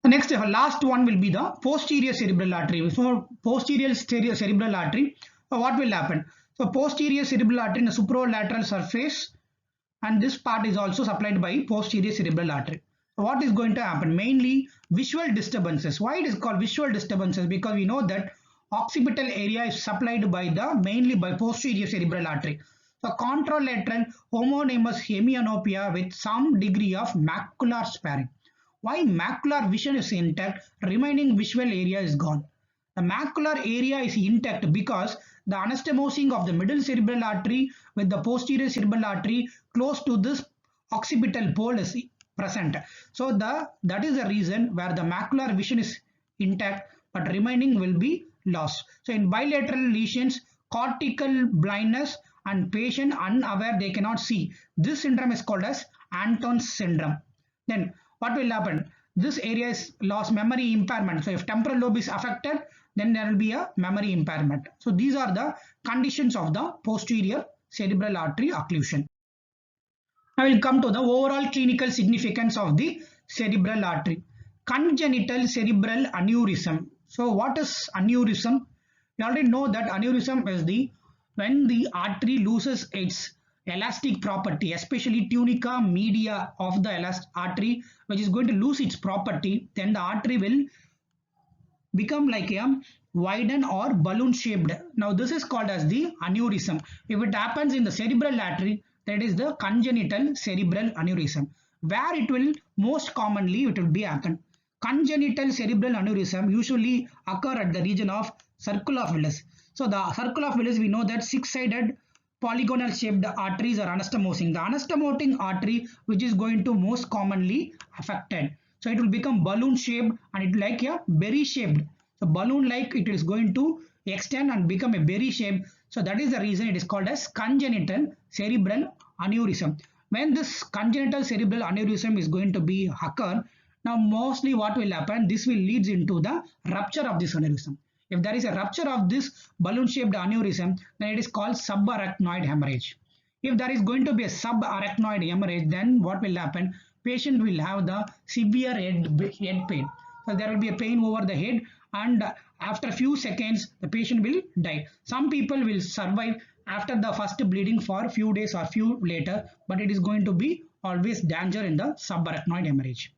The next, last one will be the posterior cerebral artery. So posterior cerebral artery, what will happen? So posterior cerebral artery in the superolateral surface, and this part is also supplied by posterior cerebral artery. So what is going to happen? Mainly visual disturbances. Why it is called visual disturbances? Because we know that occipital area is supplied by the mainly by posterior cerebral artery. So contralateral homonymous hemianopia with some degree of macular sparing. Why macular vision is intact, remaining visual area is gone. The macular area is intact because the anastomosing of the middle cerebral artery with the posterior cerebral artery close to this occipital pole is present. So that is the reason where the macular vision is intact but remaining will be lost. So in bilateral lesions, cortical blindness and patient unaware they cannot see. This syndrome is called as Anton's syndrome. Then what will happen? This area is lost, memory impairment. So if temporal lobe is affected, then there will be a memory impairment. So these are the conditions of the posterior cerebral artery occlusion. I will come to the overall clinical significance of the cerebral artery. Congenital cerebral aneurysm. So what is aneurysm? You already know that aneurysm is when the artery loses its elastic property, especially tunica media of the artery, which is going to lose its property, then the artery will become like a widen or balloon shaped. Now this is called as the aneurysm. If it happens in the cerebral artery, that is the congenital cerebral aneurysm. Where it will most commonly it will be happen. Congenital cerebral aneurysm usually occur at the region of circle of Willis. So the circle of Willis, we know that six-sided polygonal shaped arteries are anastomosing. The anastomoting artery which is going to most commonly affected. So it will become balloon shaped and it will like a berry shaped. So balloon like it is going to extend and become a berry shape. So that is the reason it is called as congenital cerebral aneurysm. When this congenital cerebral aneurysm is going to be occur, now mostly what will happen? This will leads into the rupture of this aneurysm. If there is a rupture of this balloon shaped aneurysm, then it is called subarachnoid hemorrhage. If there is going to be a subarachnoid hemorrhage, then what will happen? Patient will have the severe head pain. So there will be a pain over the head and after a few seconds the patient will die. Some people will survive after the first bleeding for a few days or few later, but it is going to be always danger in the subarachnoid hemorrhage.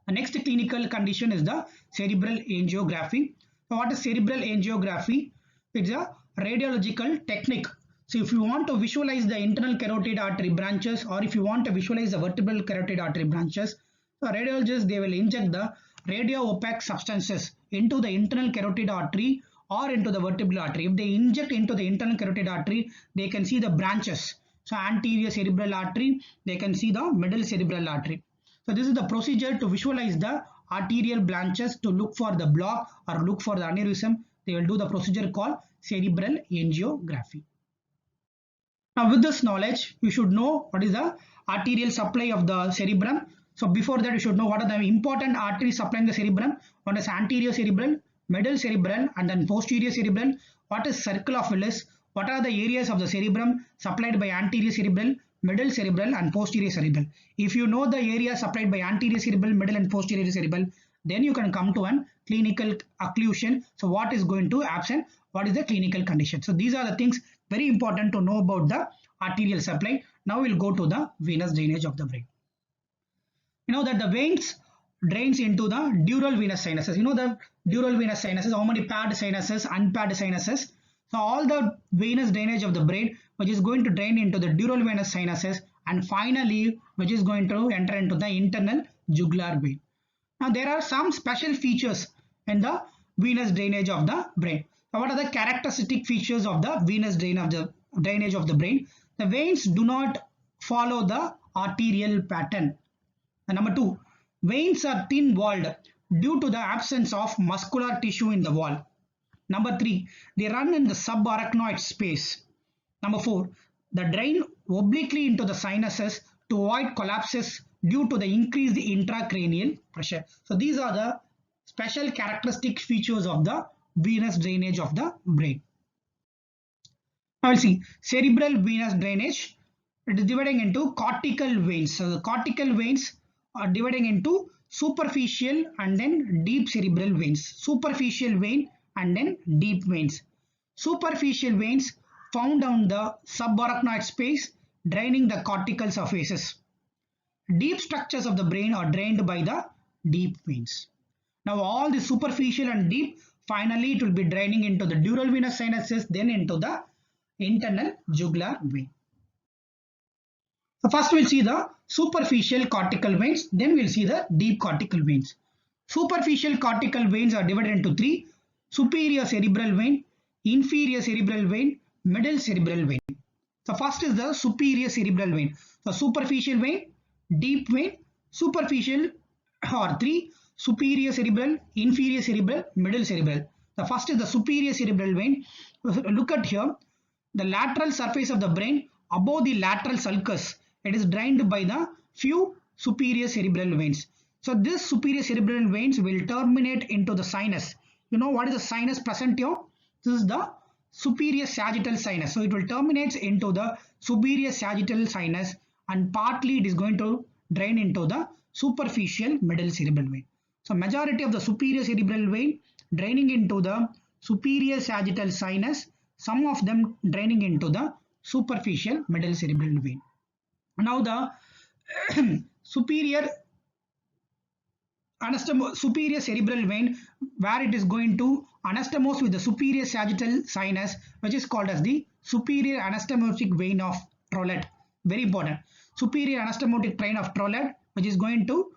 The next clinical condition is the cerebral angiography. So what is cerebral angiography? It's a radiological technique. So if you want to visualize the internal carotid artery branches or if you want to visualize the vertebral carotid artery branches, so radiologists they will inject the radio opaque substances into the internal carotid artery or into the vertebral artery. If they inject into the internal carotid artery, they can see the branches. So anterior cerebral artery, they can see the middle cerebral artery. So this is the procedure to visualize the arterial branches to look for the block or look for the aneurysm. They will do the procedure called cerebral angiography. Now with this knowledge, you should know what is the arterial supply of the cerebrum. So before that, you should know what are the important arteries supplying the cerebrum. One is anterior cerebral, middle cerebral, and then posterior cerebral. What is circle of Willis? What are the areas of the cerebrum supplied by anterior cerebral, middle cerebral, and posterior cerebral? If you know the area supplied by anterior cerebral, middle, and posterior cerebral, then you can come to an clinical occlusion. So what is going to absent? What is the clinical condition? So these are the things very important to know about the arterial supply. Now we'll go to the venous drainage of the brain. You know that the veins drains into the dural venous sinuses. You know the dural venous sinuses, how many paired sinuses, unpaired sinuses. So all the venous drainage of the brain, which is going to drain into the dural venous sinuses, and finally which is going to enter into the internal jugular vein. Now there are some special features in the venous drainage of the brain. So what are the characteristic features of the venous drainage of the brain? The veins do not follow the arterial pattern. And number 2, veins are thin-walled due to the absence of muscular tissue in the wall. Number 3, they run in the subarachnoid space. Number 4, they drain obliquely into the sinuses to avoid collapses due to the increased intracranial pressure. So these are the special characteristic features of the venous drainage of the brain. Now we'll see cerebral venous drainage. It is dividing into cortical veins. So the cortical veins are dividing into superficial and then deep cerebral veins. Superficial vein and then deep veins. Superficial veins found on the subarachnoid space, draining the cortical surfaces. Deep structures of the brain are drained by the deep veins. Now all the superficial and deep, finally it will be draining into the dural venous sinuses, then into the internal jugular vein. So first we'll see the superficial cortical veins, then we'll see the deep cortical veins. Superficial cortical veins are divided into 3: superior cerebral vein, inferior cerebral vein, middle cerebral vein. So first is the superior cerebral vein. So superficial vein, deep vein, superficial or 3: superior cerebral, inferior cerebral, middle cerebral. The first is the superior cerebral vein. Look at here, the lateral surface of the brain above the lateral sulcus. It is drained by the few superior cerebral veins. So this superior cerebral veins will terminate into the sinus. You know what is the sinus present here? This is the superior sagittal sinus. So it will terminate into the superior sagittal sinus, and partly it is going to drain into the superficial middle cerebral vein. So majority of the superior cerebral vein draining into the superior sagittal sinus, some of them draining into the superficial middle cerebral vein. Now the superior cerebral vein, where it is going to anastomose with the superior sagittal sinus, which is called as the superior anastomotic vein of Trollet. Very important. Superior anastomotic train of Trollet, which is going to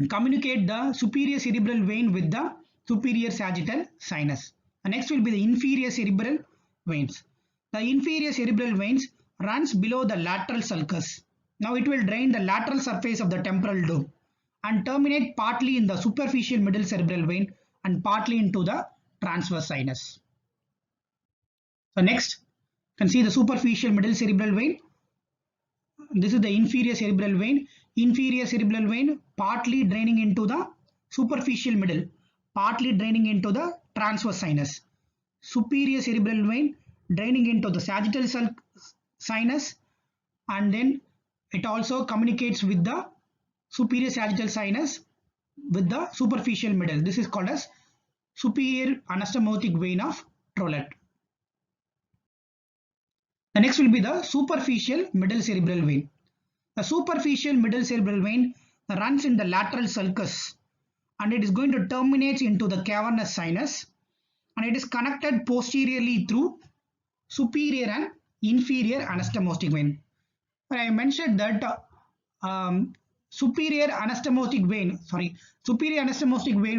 communicate the superior cerebral vein with the superior sagittal sinus. And next will be the inferior cerebral veins. The inferior cerebral veins runs below the lateral sulcus. Now it will drain the lateral surface of the temporal dome and terminate partly in the superficial middle cerebral vein and partly into the transverse sinus. So next, you can see the superficial middle cerebral vein. This is the inferior cerebral vein. Inferior cerebral vein partly draining into the superficial middle, partly draining into the transverse sinus. Superior cerebral vein draining into the sagittal sinus, and then it also communicates with the superior sagittal sinus with the superficial middle. This is called as superior anastomotic vein of Trollet. The next will be the superficial middle cerebral vein. The superficial middle cerebral vein runs in the lateral sulcus, and it is going to terminate into the cavernous sinus, and it is connected posteriorly through superior and inferior anastomotic vein. I mentioned that superior anastomotic vein,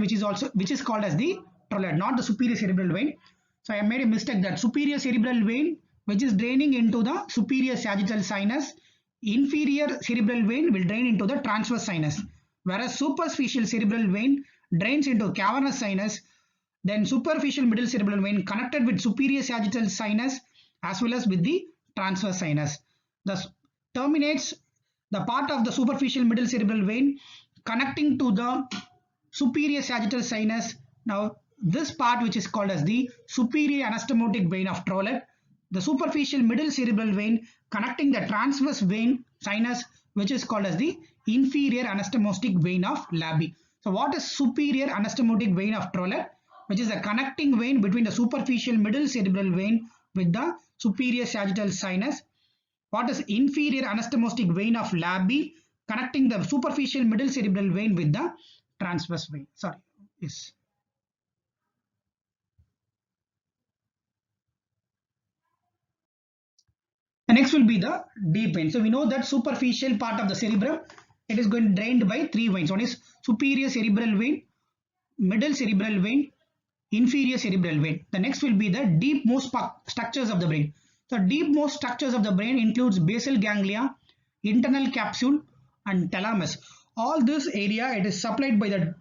which is called as the trolloid, not the superior cerebral vein. So I made a mistake that superior cerebral vein, which is draining into the superior sagittal sinus, inferior cerebral vein will drain into the transverse sinus, whereas superficial cerebral vein drains into cavernous sinus, then superficial middle cerebral vein connected with superior sagittal sinus as well as with the transverse sinus. Thus terminates the part of the superficial middle cerebral vein connecting to the superior sagittal sinus. Now this part, which is called as the superior anastomotic vein of Trollope, the superficial middle cerebral vein connecting the transverse vein sinus, which is called as the inferior anastomotic vein of Labi. So what is superior anastomotic vein of Trollope? Which is a connecting vein between the superficial middle cerebral vein with the superior sagittal sinus. What is inferior anastomotic vein of Labi? Connecting the superficial middle cerebral vein with the transverse vein. Sorry, yes. The next will be the deep vein. So we know that superficial part of the cerebrum, it is going drained by three veins. One is superior cerebral vein, middle cerebral vein, inferior cerebral vein. The next will be the deepmost structures of the brain. So deepmost structures of the brain includes basal ganglia, internal capsule and thalamus. All this area, it is supplied by the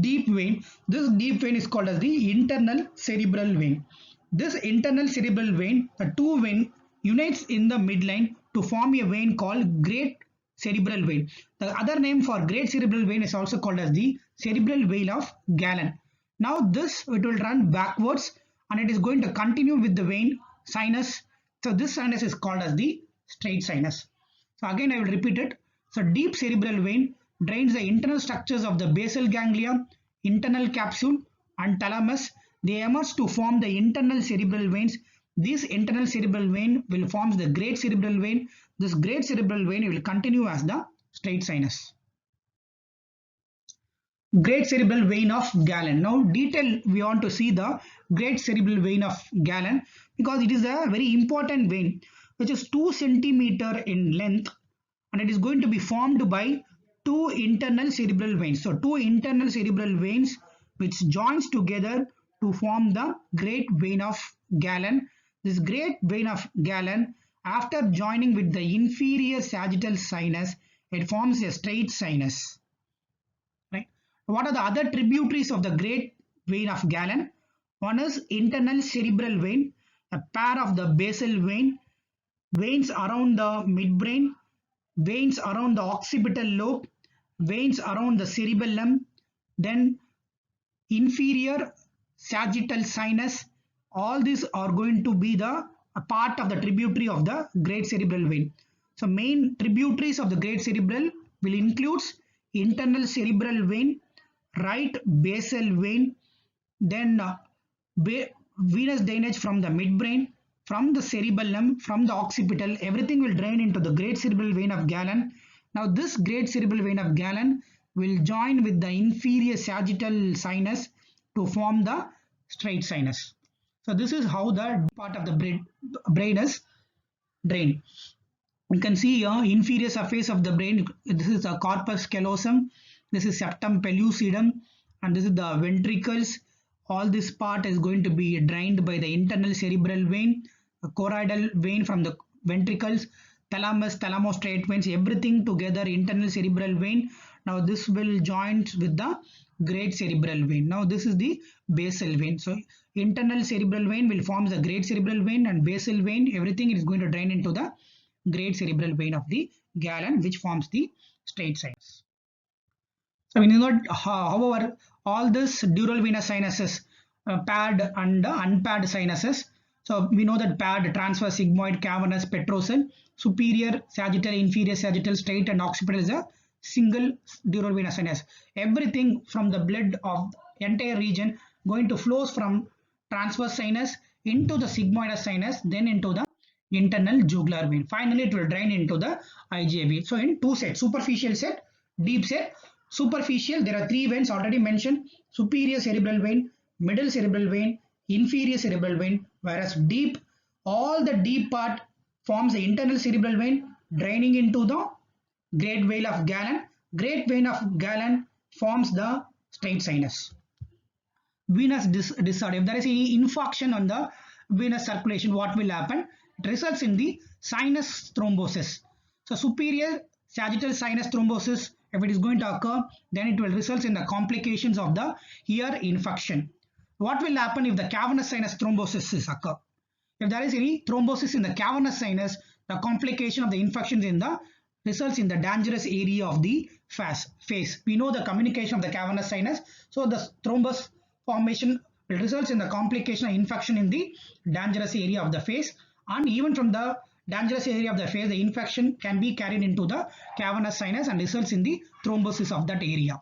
deep vein. This deep vein is called as the internal cerebral vein. This internal cerebral vein, the two vein unites in the midline to form a vein called great cerebral vein. The other name for great cerebral vein is also called as the cerebral vein of Galen. Now this, it will run backwards and it is going to continue with the vein sinus. So this sinus is called as the straight sinus. So again I will repeat it. So deep cerebral vein drains the internal structures of the basal ganglia, internal capsule and thalamus. They emerge to form the internal cerebral veins. This internal cerebral vein will form the great cerebral vein. This great cerebral vein will continue as the straight sinus. Great cerebral vein of Galen. Now detail we want to see the great cerebral vein of Galen because it is a very important vein which is 2 centimeter in length and it is going to be formed by two internal cerebral veins. So two internal cerebral veins which joins together to form the great vein of Galen. This great vein of Galen, after joining with the inferior sagittal sinus, it forms a straight sinus. Right? What are the other tributaries of the great vein of Galen? One is internal cerebral vein, a pair of the basal vein, veins around the midbrain, veins around the occipital lobe, veins around the cerebellum, then inferior sagittal sinus. All these are going to be a part of the tributary of the great cerebral vein. So main tributaries of the great cerebral will include internal cerebral vein, right basal vein, then venous drainage from the midbrain, from the cerebellum, from the occipital. Everything will drain into the great cerebral vein of Galen. Now this great cerebral vein of Galen will join with the inferior sagittal sinus to form the straight sinus. So this is how the part of the brain is drained. You can see here inferior surface of the brain. This is the corpus callosum, this is septum pellucidum and this is the ventricles. All this part is going to be drained by the internal cerebral vein, the choroidal vein from the ventricles, thalamus, thalamostriate veins, everything together internal cerebral vein. Now this will join with the great cerebral vein. Now this is the basal vein. So internal cerebral vein will form the great cerebral vein and basal vein, everything is going to drain into the great cerebral vein of the Galen, which forms the straight sinus. So we know that, however, all this dural venous sinuses, paired and unpaired sinuses. So we know that paired, transverse, sigmoid, cavernous, petrosal, superior sagittal, inferior sagittal, straight and occipital is a single dural venous sinus. Everything from the blood of the entire region going to flows from transverse sinus into the sigmoidous sinus, then into the internal jugular vein. Finally, it will drain into the IgA vein. So in two sets, superficial set, deep set. Superficial, there are three veins already mentioned: superior cerebral vein, middle cerebral vein, inferior cerebral vein. Whereas deep, all the deep part forms the internal cerebral vein draining into the great vein of Galen. Great vein of Galen forms the straight sinus. venous disorder, if there is any infarction on the venous circulation, what will happen? It results in the sinus thrombosis. So superior sagittal sinus thrombosis, if it is going to occur, then it will result in the complications of the ear infection. What will happen if the cavernous sinus thrombosis is occur? If there is any thrombosis in the cavernous sinus, the complication of the infections in the results in the dangerous area of the face. We know the communication of the cavernous sinus, so the thrombus formation results in the complication of infection in the dangerous area of the face, and even from the dangerous area of the face, the infection can be carried into the cavernous sinus and results in the thrombosis of that area.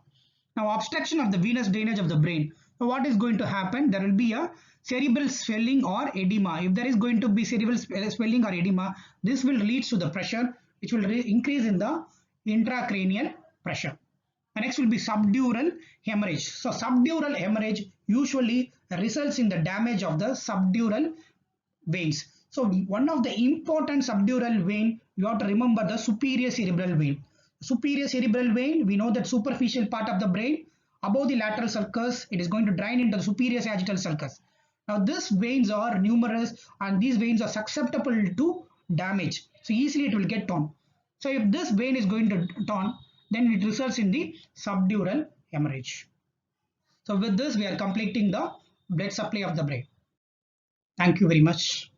Now, obstruction of the venous drainage of the brain. So what is going to happen? There will be a cerebral swelling or edema. If there is going to be cerebral swelling or edema, this will lead to the pressure which will increase in the intracranial pressure. And next will be subdural hemorrhage. So subdural hemorrhage usually results in the damage of the subdural veins. So one of the important subdural vein, you have to remember the superior cerebral vein. Superior cerebral vein, we know that superficial part of the brain, above the lateral sulcus, it is going to drain into the superior sagittal sulcus. Now these veins are numerous and these veins are susceptible to damage. So easily it will get torn. So if this vein is going to torn, then it results in the subdural hemorrhage. So with this, we are completing the blood supply of the brain. Thank you very much.